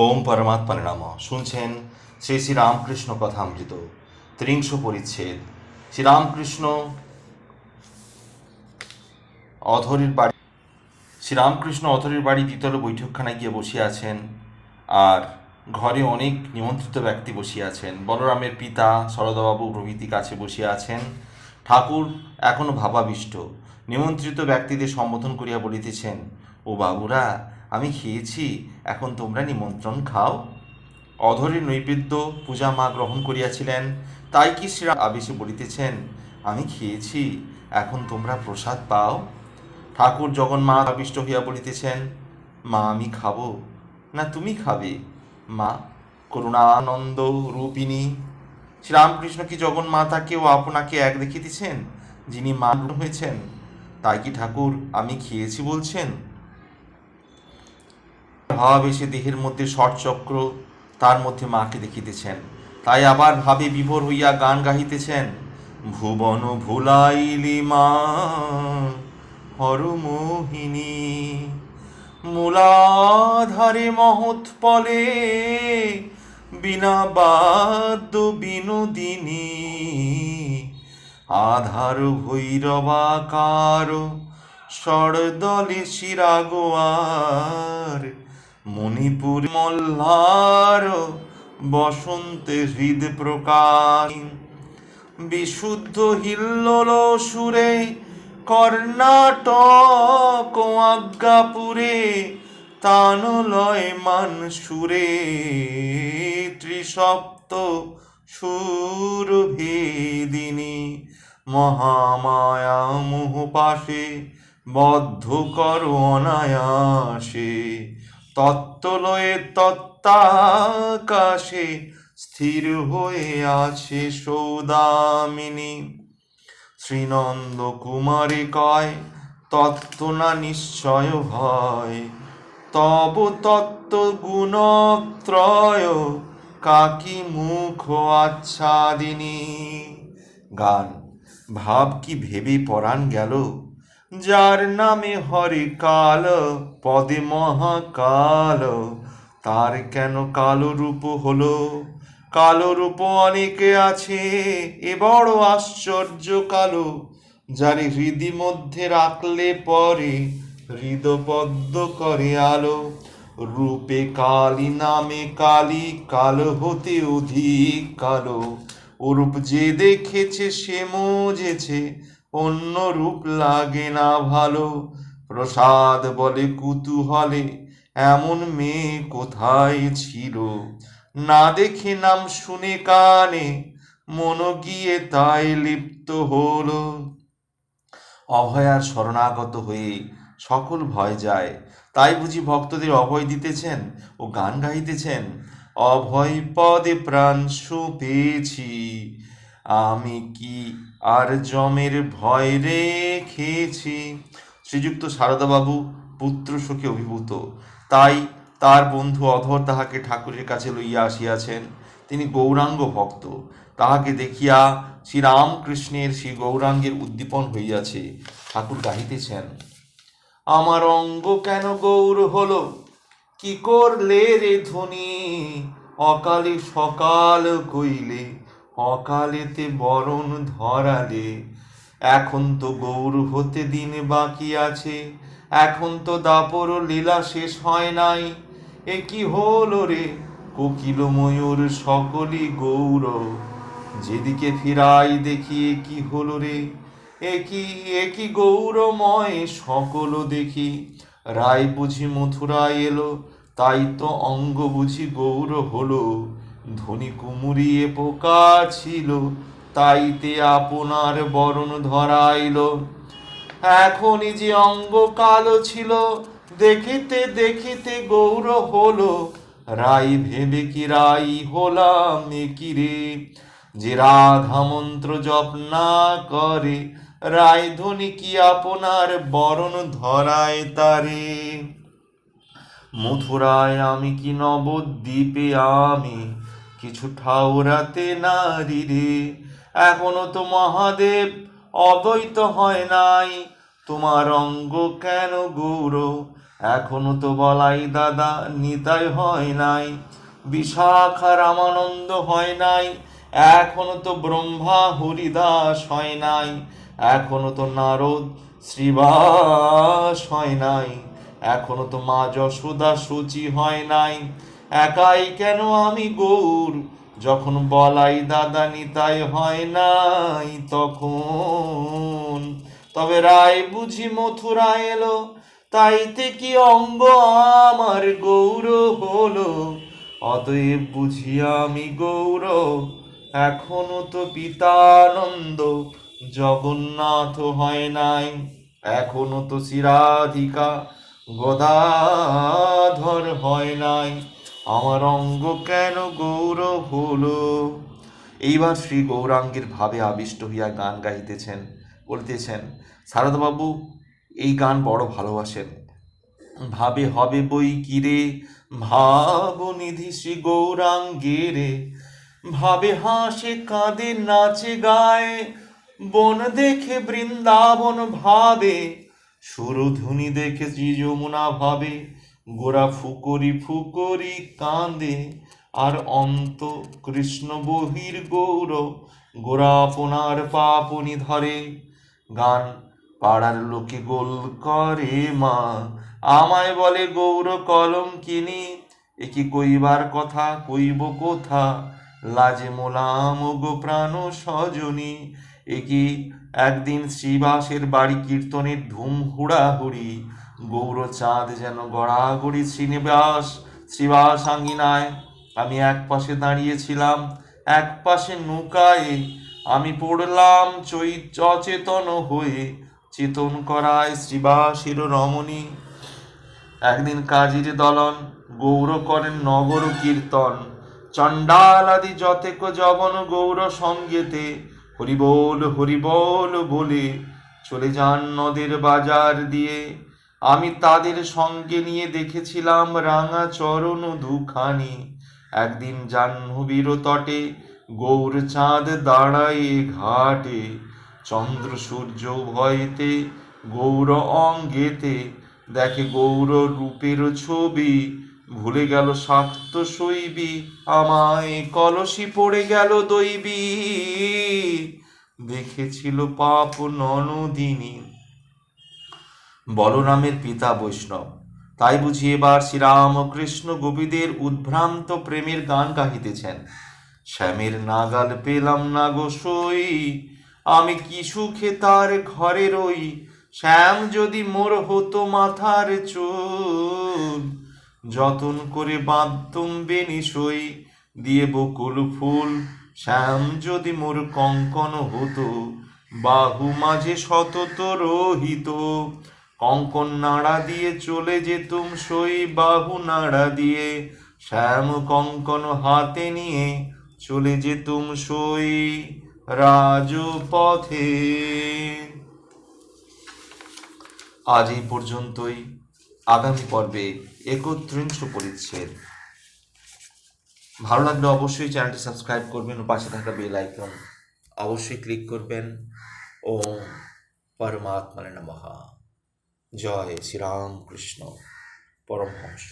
ওম পরমাত্মা নম। শুনছেন শ্রী শ্রী রামকৃষ্ণ কথামৃত ৩০ পরিচ্ছেদ। শ্রীরামকৃষ্ণ অধরের বাড়ি দ্বিতল বৈঠকখানায় গিয়ে বসে আছেন। আর ঘরে অনেক নিমন্ত্রিত ব্যক্তি বসিয়া আছেন। বলরামের পিতা শরদাবাবু প্রভৃতি কাছে বসিয়া আছেন। ঠাকুর এখনও ভাবাবিষ্ট নিমন্ত্রিত ব্যক্তিদের সম্বোধন করিয়া বলিতেছেন, ও বাবুরা, আমি খেয়েছি, এখন তোমরা নিমন্ত্রণ খাও। অধরের নৈবেদ্য পূজা মা গ্রহণ করিয়াছিলেন, তাই কি শ্রীরাম আবেশে বলিতেছেন, আমি খেয়েছি, এখন তোমরা প্রসাদ পাও। ঠাকুর জগন্মা আবিষ্ট হইয়া বলিতেছেন, মা আমি খাবো না তুমি খাবে? মা করুণানন্দ রূপিণী। শ্রীরামকৃষ্ণ কি জগন্মাতাকেও আপনাকে এক দেখিতেছেন, যিনি মা হয়েছেন? তাই কি ঠাকুর আমি খেয়েছি বলছেন? ভাব এসে দেহের মধ্যে ষটচক্র, তার মধ্যে মাকে দেখিতেছেন, তাই আবার ভাবে বিভোর হইয়া গান গাহিতেছেন, ভুবন ভুলাইলি মা হরমোহিনী, মূলাধারে মহৎপলে বিনা বাদ্য বিনোদিনী, আধার ভৈরবাকার ষড়দলে শিরাগোয়ার, মণিপুর মল্লার বসন্তে হৃদ প্রকাশ, বিশুদ্ধ হিল্লোল সুরে কর্ণাটক আজ্ঞাপুরে, তানলয় মান সুরে ত্রিসপ্ত সুর ভেদিনী, মহামায়া মোহ পাশে বদ্ধ কর অনায়াসে, তত্ত্বলয়ে তত্ত্বাকাশে স্থির হয়ে আছে সৌদামিনী। শ্রীনন্দ কুমারী কয়, তত্ত্ব না নিশ্চয় ভয়, তব তত্ত্ব গুণত্রয়, কাকি মুখ আচ্ছাদিনী। গান। ভাব কি ভেবে পরাণ গেল, যার নামে হরি কাল পদে মহাকাল, তার কেন কালো রূপ হলো? কালো রূপ অনেকে আছে, এ বড় আশ্চর্য কালো, যার হৃদি মধ্যে রাখলে পরে হৃদপদ্ম করে আলো। রূপে কালী নামে কালী, কালো হতে অধিক কালো, ওরূপ যে দেখেছে সে মজেছে, অন্য রূপ লাগে না ভালো। প্রসাদ বলে কুতূহলে, এমন মেয়ে কোথায় ছিল? না দেখে নাম শুনে কানে, মন গিয়ে তাই লিপ্ত হলো। অভয়ার শরণাগত হয়ে সকল ভয় যায়, তাই বুঝি ভক্তদের অভয় দিতেছেন ও গান গাইতেছেন, অভয় পদে প্রাণ পেয়েছি, আমি কি আর জমের ভয় রেখেছি। শ্রীযুক্ত সারদাবাবু পুত্র শোকে অভিভূত, তাই তার বন্ধু অধর তাহাকে ঠাকুরের কাছে লইয়া আসিয়াছেন। তিনি গৌরাঙ্গ ভক্ত, তাহাকে দেখিয়া শ্রীরামকৃষ্ণের শ্রী গৌরাঙ্গের উদ্দীপন হইয়াছে। ঠাকুর গাহিতেছেন, আমার অঙ্গ কেন গৌর হলো, কি করলে রে ধনী, অকালে সকাল কইলে, অকালেতে বরণ ধরালে, এখন তো গৌর হতে দিন বাকি আছে, এখন তো দাপর লীলা শেষ হয় নাই, এ কি হলো রে, কোকিল ময়ূর সকলই গৌর, যেদিকে ফিরাই দেখি এ কি হলো রে, এ কি গৌরময় সকল দেখি, রায় বুঝি মথুরায় এলো, তাই তো অঙ্গ বুঝি গৌর হলো, ধনী কুমুরিয়ে পোকা ছিল, তাইতে আপনার বরণ ধরাইল, এখনই যে অঙ্গ কালো ছিল, দেখিতে দেখিতে গৌর হলো, রাই ভেবে কি রাই হলাম কি রে, যে রাধা মন্ত্র জপ না করে, রায় ধনী কি আপনার বরণ ধরায় তারে। মথুরায় আমি কি নবদ্বীপে আমি, কিছু ঠাউরাতে নারী রে, এখনো তো মহাদেব অদ্বৈত হয় নাই, তোমার অঙ্গ কেন গৌর, এখনো তো বলাই দাদা নিতাই হয় নাই, বিশাখা রামানন্দ হয় নাই, এখনো তো ব্রহ্মা হরিদাস হয় নাই, এখনো তো নারদ শ্রীবাস হয় নাই, এখনো তো মা যশোদা শুচি হয় নাই, একাই কেন আমি গৌর, যখন বলাই দাদা নিতাই হয় নাই তখন। তবে রায় বুঝি মথুরা এলো, তাইতে কি অঙ্গ আমার গৌর হলো, অতএব বুঝি আমি গৌর, এখনো তো পিতানন্দ জগন্নাথ হয় নাই, এখনো তো শিরাধিকা গদাধর হয় নাই, আমার অঙ্গ কেন গৌর হলো। এইবার শ্রী গৌরাঙ্গের ভাবে আবিষ্ট হইয়া গান গাইতেছেন, বলতেছেন, শারদাবাবু এই গান বড় ভালোবাসেন। ভাবে হবে বই কিরে ভাবনিধি শ্রী গৌরাঙ্গের, ভাবে হাসে কাঁদে নাচে গায়, বন দেখে বৃন্দাবন ভাবে, সুরধুনি দেখে শ্রী যমুনা ভাবে, গোরা ফুকরি ফুকরি কাঁদে, আর অন্ত কৃষ্ণ বহির গৌর, গোরা আপনার পাপনি ধরে। গান পাড়ার লোকে গোল করে মা, আমায় বলে গৌর কলঙ্কিনী, এ কি কইবার কথা কইব কোথা, লাজে মোলাম গো প্রাণ সজনী। এ কি একদিন শ্রীবাসের বাড়ি কীর্তনের ধুম হুড়াহুড়ি, গৌর চাঁদ যেন গড়াগড়ি শ্রীবাস আঙ্গিনায়, আমি এক পাশে দাঁড়িয়েছিলাম, এক পাশে নৌকায়, আমি পড়লাম অচেতন হয়ে, চেতন করায় শ্রীবাসের রমণী। একদিন কাজীর দলন গৌর করেন নগর কীর্তন, চণ্ডাল আদি যতেক জবন গৌর সঙ্গেতে, হরিবোল হরিবোল বলে চলে যান নদের বাজার দিয়ে। আমি তাদের সঙ্গে নিয়ে দেখেছিলাম রাঙা চরণ দুখানি, একদিন জাহ্নবীর তটে গৌর চাঁদ দাঁড়ায় ঘাটে, চন্দ্র সূর্য উভয়েতে গৌর অঙ্গেতে, দেখে গৌর রূপের ছবি, ভুলে গেল শাক্ত শৈবী, আমায় কলসি পড়ে গেল দৈবী, দেখেছিল পাপ ননদিনী। বলরামের পিতা বৈষ্ণব, তাই বুঝি এবার শ্রীরামকৃষ্ণ গোপীদের উদ্ভ্রান্ত প্রেমের গান গাহিতেছেন। শ্যামের নাগাল পেলাম না গো সই, আমি কি সুখে তার ঘরে রই, শ্যাম যদি মোর হতো মাথার চুল, যতন করে বাঁধতুম বেনিসই দিয়ে বকুল ফুল, শ্যাম যদি মোর কঙ্কন হতো, বাহু মাঝে সতত রহিত, কঙ্কন নাড়া দিয়ে চলে যেতুম সই, বাহু নাড়া দিয়ে শ্যাম কঙ্কন হাতে নিয়ে চলে যেতুম সই রাজপথে। আজ এই পর্যন্তই, আগামী পর্বে ৩১ পরিচ্ছেদ। ভালো লাগলে অবশ্যই চ্যানেলটি সাবস্ক্রাইব করবেন ও পাশে থাকা বেল আইকন অবশ্যই ক্লিক করবেন। ওম পরমাত্মনে নমঃ। জয় শ্রীরামকৃষ্ণ পরমহংস।